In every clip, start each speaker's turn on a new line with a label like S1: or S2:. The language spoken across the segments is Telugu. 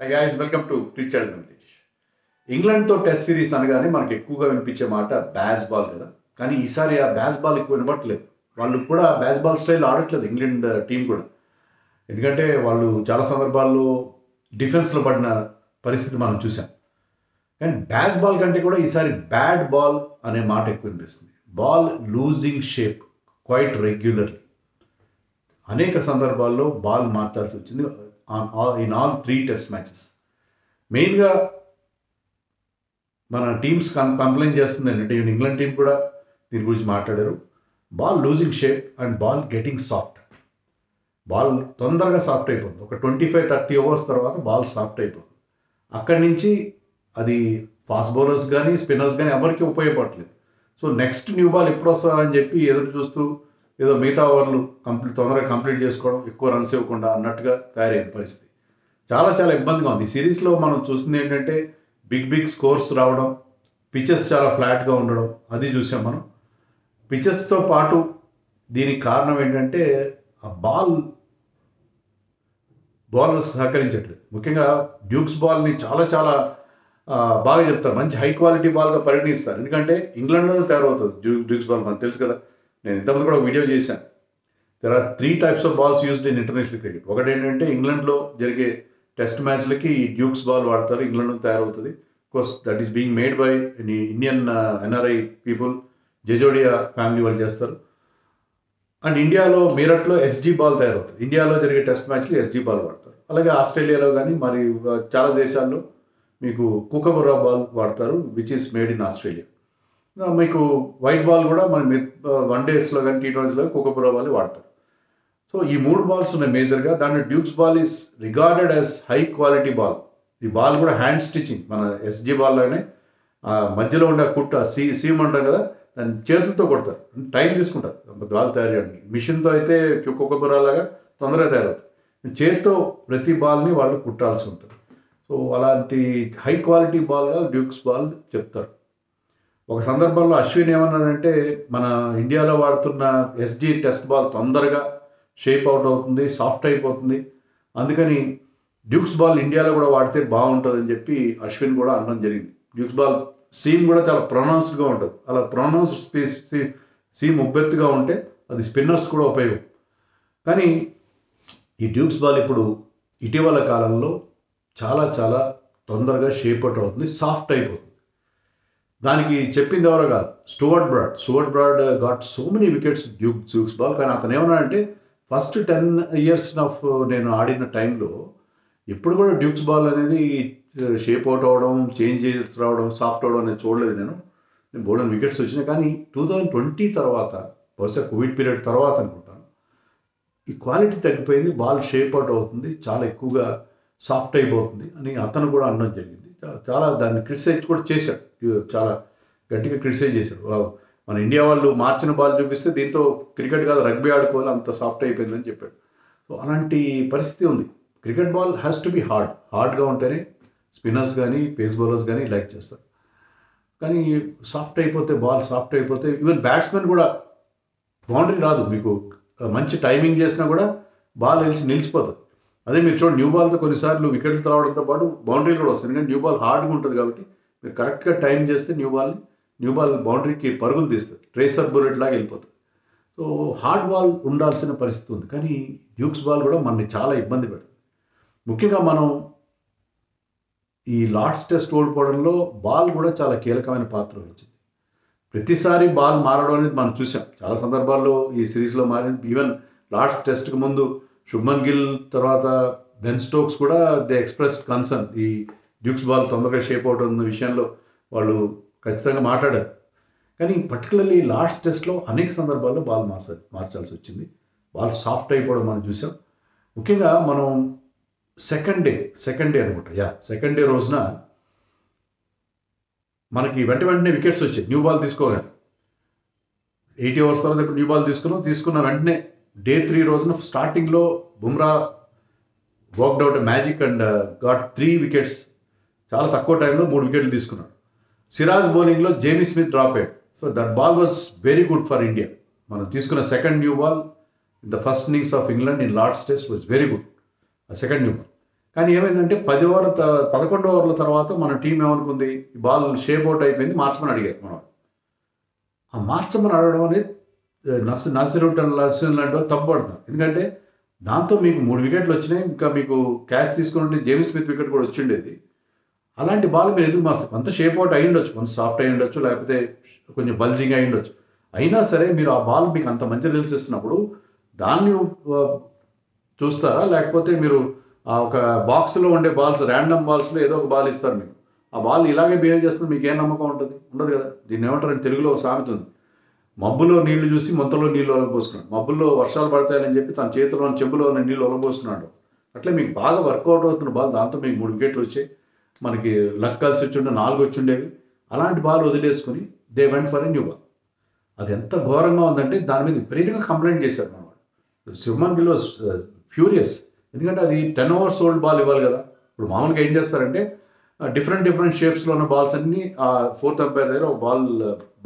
S1: Hi guys, welcome to Richard English. ఇంగ్లాండ్తో టెస్ట్ సిరీస్ అనగానే మనకు ఎక్కువగా వినిపించే మాట బ్యాస్ బాల్ కదా. కానీ ఈసారి ఆ బ్యాస్ బాల్ ఎక్కువ వినపట్లేదు. వాళ్ళు కూడా బ్యాస్ బాల్ స్టైల్ ఆడట్లేదు ఇంగ్లాండ్ టీం కూడా. ఎందుకంటే వాళ్ళు చాలా సందర్భాల్లో డిఫెన్స్లో పడిన పరిస్థితి మనం చూసాం. కానీ బ్యాస్ బాల్ కంటే కూడా ఈసారి బ్యాడ్ బాల్ అనే మాట ఎక్కువ వినిపిస్తుంది. Ball losing shape quite regularly. అనేక సందర్భాల్లో బాల్ మార్చాల్సి వచ్చింది ఇన్ ఆల్ 3 టెస్ట్ మ్యాచెస్. మెయిన్గా మన టీమ్స్ కంప్లైంట్ చేస్తుంది ఏంటంటే ఇంగ్లాండ్ టీం కూడా దీని గురించి మాట్లాడారు. Ball losing shape and ball getting soft. Ball తొందరగా సాఫ్ట్ అయిపోతుంది. ఒక 25-30 ఓవర్స్ తర్వాత బాల్ సాఫ్ట్ అయిపోతుంది. అక్కడి నుంచి అది ఫాస్ట్ బౌలర్స్ కానీ స్పిన్నర్స్ కానీ ఎవరికి ఉపయోగపడలేదు. సో నెక్స్ట్ న్యూ బాల్ ఎప్పుడు వస్తుందా అని చెప్పి ఎదురు చూస్తూ ఏదో మిగతా ఓవర్లు తొందరగా కంప్లీట్ చేసుకోవడం, ఎక్కువ రన్స్ ఇవ్వకుండా అన్నట్టుగా తయారైంది పరిస్థితి. చాలా ఇబ్బందిగా ఉంది. ఈ సిరీస్లో మనం చూసింది ఏంటంటే బిగ్ స్కోర్స్ రావడం, పిచెస్ చాలా ఫ్లాట్గా ఉండడం, అది చూసాం మనం. పిచెస్తో పాటు దీనికి కారణం ఏంటంటే ఆ బౌలర్స్ సహకరించట్లేదు. ముఖ్యంగా డ్యూక్స్ బాల్ని చాలా బాగా చెప్తారు. మంచి హై క్వాలిటీ బాల్గా పరిగణిస్తారు. ఎందుకంటే ఇంగ్లాండ్లోనే తయారవుతుంది డ్యూక్స్ బాల్, మనకు తెలుసు కదా. నేను ఇంతకుముందు కూడా ఒక వీడియో చేశాను. There are 3 types of balls used in international cricket. ఒకటి ఏంటంటే ఇంగ్లాండ్లో జరిగే టెస్ట్ మ్యాచ్లకి ఈ డ్యూక్స్ బాల్ వాడతారు, ఇంగ్లాండ్లో తయారవుతుంది. Course that is being made by Indian NRI people, Jajodia family వాళ్ళు చేస్తారు. అండ్ ఇండియాలో మీరట్లో ఎస్జీ బాల్ తయారవుతుంది. ఇండియాలో జరిగే టెస్ట్ మ్యాచ్లు ఎస్జీ బాల్ వాడతారు. అలాగే ఆస్ట్రేలియాలో కానీ మరి చాలా దేశాల్లో మీకు కుకబురా బాల్ వాడతారు, which is made in Australia. మీకు వైట్ బాల్ కూడా మన వన్ డేస్లో కానీ T20లో కుకబురా బాల్ వాడతారు. సో ఈ 3 బాల్స్ ఉన్నాయి మేజర్గా. దాంట్లో Dukes ball is regarded as high quality ball. ఈ బాల్ కూడా హ్యాండ్ స్టిచ్చింగ్. మన ఎస్జీ బాల్లోనే మధ్యలో ఉండే కుట్ట సీమ్ అంటాం కదా, దాన్ని చేతులతో కొడతారు. టైం తీసుకుంటారు బాల్ తయారు చేయడానికి. మిషన్తో అయితే కుకబురా లాగా తొందరగా తయారవుతుంది. చేత్తో ప్రతి బాల్ని వాళ్ళు కుట్టాల్సి ఉంటుంది. సో అలాంటి హై క్వాలిటీ బాల్గా డ్యూక్స్ బాల్ చెప్తారు. ఒక సందర్భంలో అశ్విన్ ఏమన్నాడంటే మన ఇండియాలో వాడుతున్న ఎస్జీ టెస్ట్ బాల్ తొందరగా షేప్ అవుట్ అవుతుంది, సాఫ్ట్ అయిపోతుంది, అందుకని డ్యూక్స్ బాల్ ఇండియాలో కూడా వాడితే బాగుంటుందని చెప్పి అశ్విన్ కూడా అనడం జరిగింది. డ్యూక్స్ బాల్ సీమ్ కూడా చాలా ప్రొనౌన్స్డ్గా ఉంటుంది. అలా ప్రొనౌన్స్డ్ సీమ్ ఉబ్బెత్తుగా ఉంటే అది స్పిన్నర్స్ కూడా ఉపయోగం. కానీ ఈ డ్యూక్స్ బాల్ ఇప్పుడు ఇటీవల కాలంలో చాలా తొందరగా షేప్ అవుట్ అవుతుంది, సాఫ్ట్ అయిపోతుంది. దానికి చెప్పింది ఎవరో కాదు, Stuart Broad got so many wickets Dukes ball. కానీ అతను ఏమన్నాడంటే ఫస్ట్ 10 years ఆఫ్ నేను ఆడిన టైంలో ఎప్పుడు కూడా డ్యూక్స్ బాల్ అనేది షేప్ అవుట్ అవ్వడం, చేంజ్ చేసి రావడం, సాఫ్ట్ అవ్వడం అనేది చూడలేదు. నేను బోల్డెన్ వికెట్స్ వచ్చినాయి. కానీ 2020 తర్వాత, బహుశా కోవిడ్ పీరియడ్ తర్వాత అనుకుంటాను, ఈ క్వాలిటీ తగ్గిపోయింది, బాల్ షేప్ అవుట్ అవుతుంది, చాలా ఎక్కువగా సాఫ్ట్ అయిపోతుంది అని అతను కూడా అనడం జరిగింది. చాలా దాన్ని క్రిటిసైజ్ కూడా చేశాడు, చాలా గట్టిగా క్రిటిసైజ్ చేశాడు. మన ఇండియా వాళ్ళు మార్చిన బాల్ చూపిస్తే దీంతో క్రికెట్ కాదు రగ్బీ ఆడుకోవాలి, అంత సాఫ్ట్ అయిపోయిందని చెప్పాడు. సో అలాంటి పరిస్థితి ఉంది. Cricket ball has to B హార్డ్గా ఉంటేనే స్పిన్నర్స్ కానీ పేస్ బౌలర్స్ కానీ లైక్ చేస్తారు. కానీ సాఫ్ట్ అయిపోతే ఈవెన్ బ్యాట్స్మెన్ కూడా బౌండరీ రాదు. మీకు మంచి టైమింగ్ చేసినా కూడా బాల్ నిలిచిపోతుంది. అదే మీరు చూడండి, న్యూ బాల్తో కొన్నిసార్లు వికెట్లు రావడంతో పాటు బౌండరీలు కూడా వస్తుంది. ఎందుకంటే న్యూ బాల్ హార్డ్గా ఉంటుంది కాబట్టి మీరు కరెక్ట్గా టైం చేస్తే న్యూ బాల్ బౌండరీకి పరుగులు తీస్తుంది, ట్రేసర్ బుల్లెట్ లాగా వెళ్ళిపోతుంది. సో హార్డ్ బాల్ ఉండాల్సిన పరిస్థితి ఉంది. కానీ డ్యూక్స్ బాల్ కూడా మనని చాలా ఇబ్బంది పెడుతుంది. ముఖ్యంగా మనం ఈ లార్డ్స్ టెస్ట్ ఓడిపోవడంలో బాల్ కూడా చాలా కీలకమైన పాత్ర వహించింది. ప్రతిసారి బాల్ మారడం అనేది మనం చూసాం. చాలా సందర్భాల్లో ఈ సిరీస్లో మారింది. ఈవెన్ లార్డ్స్ టెస్ట్కి ముందు శుభ్మన్ గిల్ తర్వాత బెన్ స్టోక్స్ కూడా దే ఎక్స్ప్రెస్ కన్సర్న్. ఈ డ్యూక్స్ బాల్ తొందరగా షేప్ అవుట్ ఉన్న విషయంలో వాళ్ళు ఖచ్చితంగా మాట్లాడారు. కానీ పర్టికులర్లీ లాస్ట్ టెస్ట్లో అనేక సందర్భాల్లో బాల్ మార్చాల్సి వచ్చింది. బాల్ సాఫ్ట్ అయిపోవడం మనం చూసాం. ముఖ్యంగా మనం సెకండ్ డే అనుకుంటా, సెకండ్ డే రోజున మనకి వెంటనే వికెట్స్ వచ్చాయి. న్యూ బాల్ తీసుకోగానే 80 ఓవర్స్ తర్వాత ఇప్పుడు న్యూ బాల్ తీసుకున్న వెంటనే డే 3 రోజున స్టార్టింగ్లో Bumrah worked out magic and got 3 wickets. చాలా తక్కువ టైంలో 3 వికెట్లు తీసుకున్నాడు. సిరాజ్ బౌలింగ్లో జేమీ స్మిత్ డ్రాప్ అయ్యాడు. So that ball was very good for India. మనం తీసుకున్న second new ball in the first innings of England in Lord's Test was very good, ఆ సెకండ్ న్యూ బాల్. కానీ ఏమైందంటే 11 ఓవర్ల తర్వాత మన టీం ఏమనుకుంది, ఈ బాల్ షేప్ అవుట్ అయిపోయింది, మార్చమని అడిగారు మనం. ఆ మార్చమని అడగడం అనేది నసిరుడ్డన్ లాంటి వాళ్ళు తప్పుపడుతున్నారు. ఎందుకంటే దాంతో మీకు 3 వికెట్లు వచ్చినాయి, ఇంకా మీకు క్యాచ్ తీసుకుంటే జేమ్స్ స్మిత్ వికెట్ కూడా వచ్చిండేది. అలాంటి బాల్ మీరు ఎందుకు మార్స్తారు? కొంత షేప్ అవుట్ అయి ఉండొచ్చు, కొంత సాఫ్ట్ అయి ఉండొచ్చు, లేకపోతే కొంచెం బల్జింగ్ అయి ఉండొచ్చు. అయినా సరే మీరు ఆ బాల్ మీకు అంత మంచిగా తెలిసిస్తున్నప్పుడు దాన్ని చూస్తారా? లేకపోతే మీరు ఆ ఒక బాక్స్లో ఉండే బాల్స్, ర్యాండమ్ బాల్స్లో ఏదో ఒక బాల్ ఇస్తారు మీకు. ఆ బాల్ ఇలాగే బిహేవ్ చేస్తుంది, మీకు ఏం నమ్మకం ఉంటుంది? ఉండదు కదా. దీన్ని ఏమంటారంటే తెలుగులో ఒక సామెత ఉంది, మబ్బులో నీళ్లు చూసి మొంతలో నీళ్ళు ఒలగపోసుకున్నాడు. మబ్బుల్లో వర్షాలు పడతాయని చెప్పి తన చేతిలో చెంబులో ఉన్న నీళ్ళు ఒలగపోసుకున్నాడు. అట్లే మీకు బాగా వర్కౌట్ అవుతున్న బాల్, దాంతో మీకు 3 వికెట్లు వచ్చాయి, మనకి లక్ కలిసి వచ్చి 4 వచ్చి ఉండేవి. అలాంటి బాల్ వదిలేసుకుని they went for a new ball. అది ఎంత ఘోరంగా ఉందంటే దాని మీద విపరీతంగా కంప్లైంట్ చేశారు మన వాళ్ళు. Shubman Gill was furious. ఎందుకంటే అది 10 ఓవర్స్ ఓల్డ్ బాల్ ఇవ్వాలి కదా. ఇప్పుడు మామూలుగా ఏం చేస్తారంటే డిఫరెంట్ షేప్స్లో ఉన్న బాల్స్ అన్నీ ఫోర్త్ అంపైర్ దగ్గర ఒక బాల్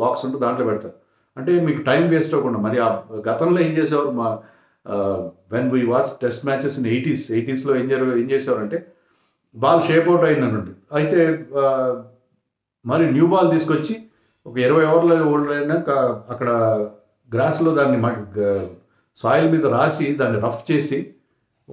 S1: బాక్స్ ఉంటే దాంట్లో పెడతారు. అంటే మీకు టైం వేస్ట్ అవ్వకుండా. మరి ఆ గతంలో ఏం చేసేవారు, మా when we watch test matches in 80s ఏం చేసేవారంటే బాల్ షేప్ అవుట్ అయిందనండి. అయితే మరి న్యూ బాల్ తీసుకొచ్చి ఒక 20 ఓవర్ల ఓల్డ్ అయినాక అక్కడ గ్రాస్లో దాన్ని సాయిల్ మీద రాసి దాన్ని రఫ్ చేసి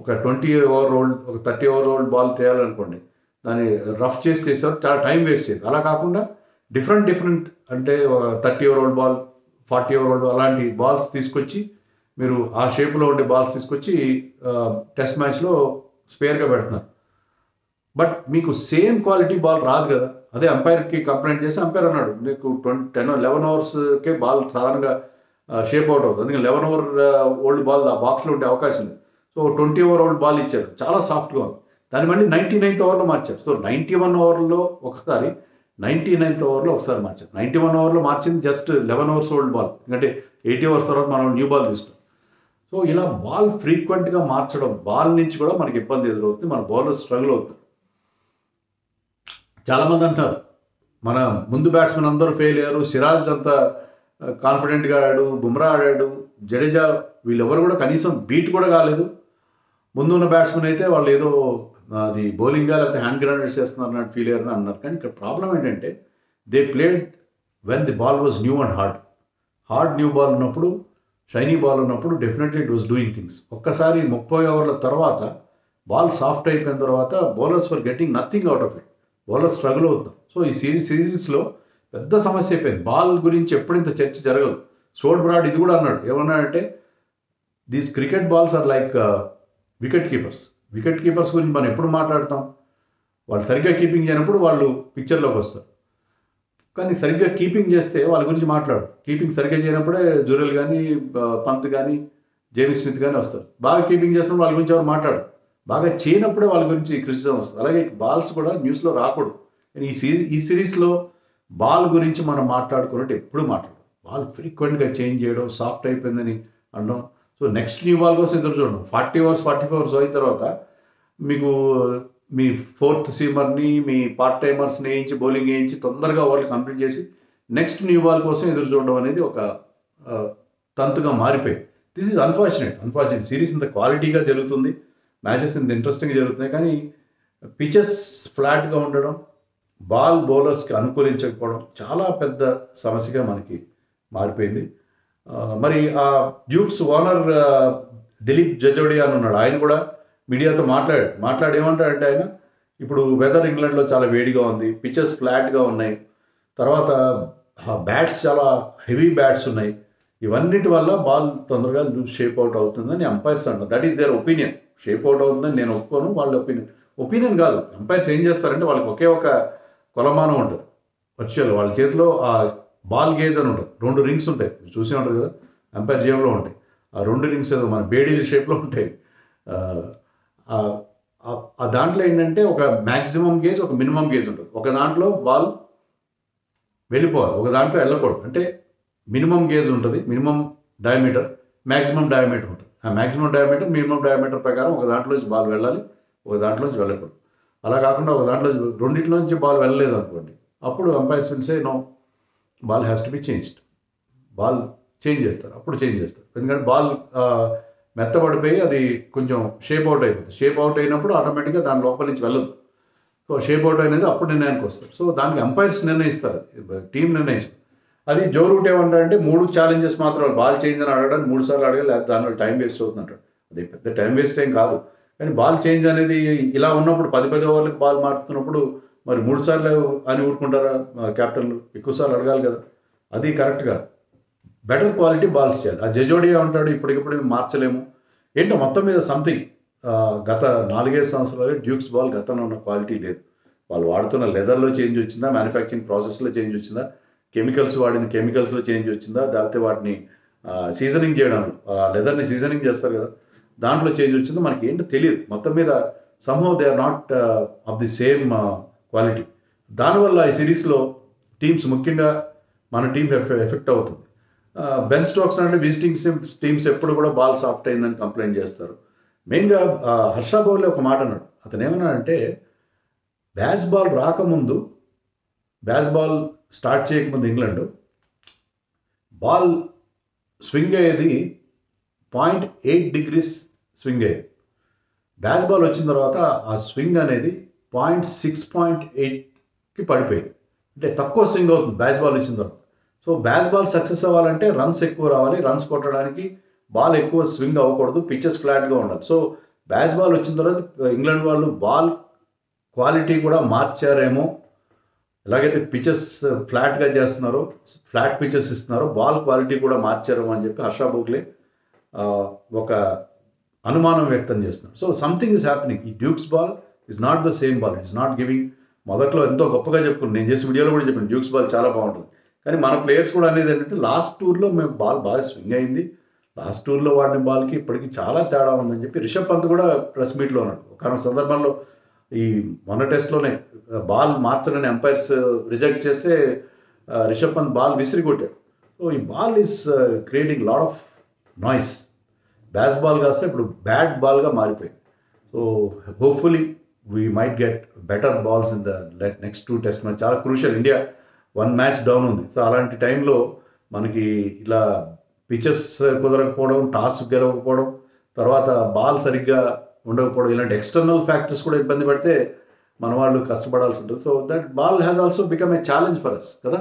S1: ఒక 20 ఓవర్ ఓల్డ్, ఒక 30 ఓవర్ ఓల్డ్ బాల్ తేయాలనుకోండి, దాన్ని రఫ్ చేసేసారు. చాలా టైం వేస్ట్ చేయదు. అలా కాకుండా డిఫరెంట్ అంటే 30 over old ball, 40 over old అలాంటి బాల్స్ తీసుకొచ్చి మీరు ఆ షేప్లో ఉండే బాల్స్ తీసుకొచ్చి టెస్ట్ మ్యాచ్లో స్పేర్గా పెడుతున్నారు. బట్ మీకు సేమ్ క్వాలిటీ బాల్ రాదు కదా. అదే అంపైర్కి కంప్లైంట్ చేసి అంపైర్ అన్నాడు, నీకు 11 ఓవర్స్కే బాల్ సాధారణంగా షేప్ అవుట్ అవుతుంది, అందుకని 11 ఓవర్ ఓల్డ్ బాల్ ఆ బాక్స్లో ఉండే అవకాశం లేదు. సో 20 ఓవర్ ఓల్డ్ బాల్ ఇచ్చారు, చాలా సాఫ్ట్గా ఉంది. దాన్ని మళ్ళీ 99th ఓవర్లో మార్చారు. సో 91 ఓవర్లో ఒకసారి, 99th ఓవర్లో ఒకసారి మార్చారు. 91 ఓవర్లో మార్చింది జస్ట్ 11 ఓవర్స్ ఓల్డ్ బాల్, ఎందుకంటే 80 ఓవర్స్ తర్వాత మనం న్యూ బాల్ తీసుకుంటాం. సో ఇలా బాల్ ఫ్రీక్వెంట్గా మార్చడం, బాల్ నుంచి కూడా మనకి ఇబ్బంది ఎదురవుతుంది, మన బౌలర్ స్ట్రగుల్ అవుతుంది. చాలామంది అంటారు మన ముందు బ్యాట్స్మెన్ అందరూ ఫెయిల్ అయ్యారు, సిరాజ్ అంతా కాన్ఫిడెంట్గా ఆడాడు, బుమ్రా ఆడాడు, జడేజా, వీళ్ళెవరు కూడా కనీసం బీట్ కూడా కాలేదు. ముందున్న బ్యాట్స్మెన్ అయితే వాళ్ళు ఏదో అది బౌలింగ్గా లేకపోతే హ్యాండ్ గ్రౌండెడ్స్ చేస్తున్నారు అన్నట్టు ఫీల్ అయ్యారని అన్నారు. కానీ ఇక్కడ ప్రాబ్లం ఏంటంటే they played when the ball was new and hard new ball ఉన్నప్పుడు, షైనీ బాల్ ఉన్నప్పుడు definitely it was doing things. ఒక్కసారి 30 ఓవర్ల తర్వాత బాల్ సాఫ్ట్ అయిపోయిన తర్వాత bowlers for getting nothing out of it, bowler struggle అవుతున్నారు. సో ఈ సిరీస్లో పెద్ద సమస్య అయిపోయింది. బాల్ గురించి ఎప్పుడు ఇంత చర్చ జరగదు. స్టోర్ట్ బ్రాడ్ ఇది కూడా అన్నాడు, ఏమన్నాడంటే these cricket balls are like wicket keepers గురించి మనం ఎప్పుడు మాట్లాడతాం, వాళ్ళు సరిగ్గా కీపింగ్ చేయనప్పుడు వాళ్ళు పిక్చర్లోకి వస్తారు. కానీ సరిగ్గా కీపింగ్ చేస్తే వాళ్ళ గురించి మాట్లాడు. కీపింగ్ సరిగ్గా చేయనప్పుడే జురెల్ కానీ, పంత్ కానీ, జేమ్స్ స్మిత్ కానీ వస్తారు. బాగా కీపింగ్ చేస్తున్నప్పుడు వాళ్ళ గురించి ఎవరు మాట్లాడు, బాగా చేయనప్పుడే వాళ్ళ గురించి క్రిటిసిజం వస్తుంది. అలాగే బాల్స్ కూడా న్యూస్లో రాకూడదు. ఈ సిరీస్లో బాల్ గురించి మనం మాట్లాడుకున్నట్టు ఎప్పుడు మాట్లాడు, బాల్ ఫ్రీక్వెంట్గా చేంజ్ చేయడం, సాఫ్ట్ అయిపోయిందని అనడం. సో నెక్స్ట్ న్యూ బాల్ కోసం ఎదురు చూడడం. 40 ఓవర్స్ 45 ఓవర్స్ అయిన తర్వాత మీకు మీ ఫోర్త్ సీమర్ని, మీ పార్ట్ టైమర్స్ని వేయించి, బౌలింగ్ వేయించి తొందరగా ఓవర్లు కంప్లీట్ చేసి నెక్స్ట్ న్యూ బాల్ కోసం ఎదురు చూడడం అనేది ఒక తంతుగా మారిపోయింది. This is unfortunate. సిరీస్ ఇంత క్వాలిటీగా జరుగుతుంది, మ్యాచెస్ ఇంత ఇంట్రెస్టింగ్గా జరుగుతున్నాయి, కానీ పిచెస్ ఫ్లాట్గా ఉండడం, బాల్ బౌలర్స్కి అనుకూలించకపోవడం చాలా పెద్ద సమస్యగా మనకి మారిపోయింది. మరి ఆ డ్యూక్స్ ఓనర్ దిలీప్ జజోడియా అని ఉన్నాడు, ఆయన కూడా మీడియాతో మాట్లాడి ఏమంటాడంటే ఆయన, ఇప్పుడు వెదర్ ఇంగ్లాండ్లో చాలా వేడిగా ఉంది, పిచెస్ ఫ్లాట్గా ఉన్నాయి, తర్వాత బ్యాట్స్ చాలా హెవీ బ్యాట్స్ ఉన్నాయి, ఇవన్నిటి వల్ల బాల్ తొందరగా లూజ్ షేప్ అవుట్ అవుతుందని అంపైర్స్ అంటారు. That is their opinion. Shape out అవుతుందని నేను ఒప్పుకోను, వాళ్ళ ఒపీనియన్ కాదు. అంపైర్స్ ఏం చేస్తారంటే వాళ్ళకి ఒకే ఒక కొలమానం ఉంటుంది వర్చువల్, వాళ్ళ చేతిలో ఆ బాల్ గేజ్ అని ఉంటుంది, 2 రింగ్స్ ఉంటాయి, చూసి ఉంటారు కదా, అంపైర్ జేబులో ఉంటాయి. ఆ 2 రింగ్స్ మన బేడీల షేప్లో ఉంటాయి. ఆ దాంట్లో ఏంటంటే ఒక మ్యాక్సిమం గేజ్, ఒక మినిమం గేజ్ ఉంటుంది. ఒక దాంట్లో బాల్ వెళ్ళిపోవాలి, ఒక దాంట్లో వెళ్ళకూడదు. అంటే మినిమం గేజ్ ఉంటుంది, మినిమం డయామీటర్, మ్యాక్సిమం డయామీటర్ ఉంటుంది. ఆ మ్యాక్సిమం డయామీటర్, మినిమం డయామీటర్ ప్రకారం ఒక దాంట్లోంచి బాల్ వెళ్ళాలి, ఒక దాంట్లోంచి వెళ్ళకూడదు. అలా కాకుండా ఒక దాంట్లో రెండింటిలోంచి బాల్ వెళ్ళలేదు అనుకోండి, అప్పుడు umpires will say no, ball has to be changed. Ball change చేస్తారు, అప్పుడు చేంజ్ చేస్తారు. ఎందుకంటే బాల్ మెత్తబడిపోయి అది కొంచెం షేప్ అవుట్ అయిపోతుంది. షేప్ అవుట్ అయినప్పుడు ఆటోమేటిక్గా దాని లోపల నుంచి వెళ్ళదు. సో షేప్ అవుట్ అనేది అప్పుడు నిర్ణయానికి వస్తారు. సో దానికి అంపైర్స్ నిర్ణయిస్తారు, టీం నిర్ణయిస్తారు. అది జో రూట్ ఏమంటారంటే 3 ఛాలెంజెస్ మాత్రం, బాల్ చేంజ్ అని అడగడానికి 3 సార్లు అడగాలి, లేకపోతే దానివల్ల టైం వేస్ట్ అవుతుంది అంటాడు. అది పెద్ద టైం వేస్ట్ ఏం కాదు, కానీ బాల్ చేంజ్ అనేది ఇలా ఉన్నప్పుడు 10 ఓవర్లకు బాల్ మారుతున్నప్పుడు మరి 3 సార్లు అని ఊరుకుంటారా క్యాప్టెన్లు? ఎక్కువ సార్లు అడగాలి కదా, అది కరెక్ట్ కాదు. బెటర్ క్వాలిటీ బాల్స్ చేయాలి. ఆ జజోడియా ఉంటాడు ఇప్పటికిప్పుడు మార్చలేము ఏంటో మొత్తం మీద సంథింగ్. గత 4-5 సంవత్సరాలు డ్యూక్స్ బాల్ గతంలో ఉన్న క్వాలిటీ లేదు. వాళ్ళు వాడుతున్న లెదర్లో చేంజ్ వచ్చిందా, మ్యానుఫ్యాక్చరింగ్ ప్రాసెస్లో చేంజ్ వచ్చిందా, కెమికల్స్ వాడిన కెమికల్స్లో చేంజ్ వచ్చిందా, లేకపోతే వాటిని సీజనింగ్ చేయడంలో, లెదర్ని సీజనింగ్ చేస్తారు కదా దాంట్లో చేంజ్ వచ్చిందో మనకి ఏంటో తెలియదు. మొత్తం మీద somehow they are not of the same quality. దానివల్ల ఈ సిరీస్లో టీమ్స్, ముఖ్యంగా మన టీం ఎఫెక్ట్ అవుతుంది. బెన్ స్టోక్స్ అంటే విజిటింగ్ టీమ్స్ ఎప్పుడు కూడా బాల్ సాఫ్ట్ అయిందని కంప్లైంట్ చేస్తారు. మెయిన్గా హర్ష బౌలే ఒక మాట అన్నాడు. అతను ఏమన్నాడంటే బ్యాస్ బాల్ రాకముందు, బ్యాస్ బాల్ స్టార్ట్ చేయకముందు ఇంగ్లాండ్ బాల్ స్వింగ్ అయ్యేది 0.8 degrees స్వింగ్ అయ్యేది. బ్యాస్ బాల్ వచ్చిన తర్వాత ఆ స్వింగ్ అనేది 0.6.8కి పడిపోయింది. అంటే తక్కువ స్వింగ్ అవుతుంది బ్యాస్ బాల్ వచ్చిన తర్వాత. సో బ్యాస్ బాల్ సక్సెస్ అవ్వాలంటే రన్స్ ఎక్కువ రావాలి, రన్స్ కొట్టడానికి బాల్ ఎక్కువ స్వింగ్ అవ్వకూడదు, పిచెస్ ఫ్లాట్గా ఉండాలి. సో బ్యాస్ బాల్ వచ్చిన తర్వాత ఇంగ్లాండ్ వాళ్ళు బాల్ క్వాలిటీ కూడా మార్చారేమో, ఎలాగైతే పిచెస్ ఫ్లాట్గా చేస్తున్నారో, ఫ్లాట్ పిచెస్ ఇస్తున్నారో బాల్ క్వాలిటీ కూడా మార్చారేమో అని చెప్పి హర్ష బోగ్లే ఒక అనుమానం వ్యక్తం చేస్తున్నారు. So something is happening. ఈ Dukes ball is not the same ball, it's not giving. మొదట్లో ఎంతో గొప్పగా చెప్పుకున్నాను, నేను చేసిన వీడియోలో కూడా చెప్పాను డ్యూక్స్ బాల్ చాలా బాగుంటుంది, కానీ మన ప్లేయర్స్ కూడా అనేది ఏంటంటే లాస్ట్ టూర్లో మేము బాల్ బాగా స్వింగ్ అయింది, లాస్ట్ టూర్లో వాడిన బాల్కి ఇప్పటికీ చాలా తేడా ఉందని చెప్పి రిషబ్ పంత్ కూడా ప్రెస్ మీట్లో ఉన్నాడు. ఒక సందర్భంలో ఈ మొన్న టెస్ట్లోనే బాల్ మార్చనని ఎంపైర్స్ రిజెక్ట్ చేస్తే రిషబ్ పంత్ బాల్ విసిరి కొట్టాడు. సో ఈ ball is creating lot of noise. బ్యాస్ బాల్ కాస్తే ఇప్పుడు బ్యాడ్ బాల్గా మారిపోయింది. So hopefully we might get better balls in the next 2 test match. చాలా క్రూషియల్. ఇండియా 1 మ్యాచ్ డౌన్ ఉంది. సో అలాంటి టైంలో మనకి ఇలా పిచెస్ కుదరకపోవడం, టాస్ గెలవకపోవడం, తర్వాత బాల్ సరిగ్గా ఉండకపోవడం, ఇలాంటి ఎక్స్టర్నల్ ఫ్యాక్టర్స్ కూడా ఇబ్బంది పడితే మన వాళ్ళు కష్టపడాల్సి ఉంటుంది. So that ball has also become a challenge for us కదా.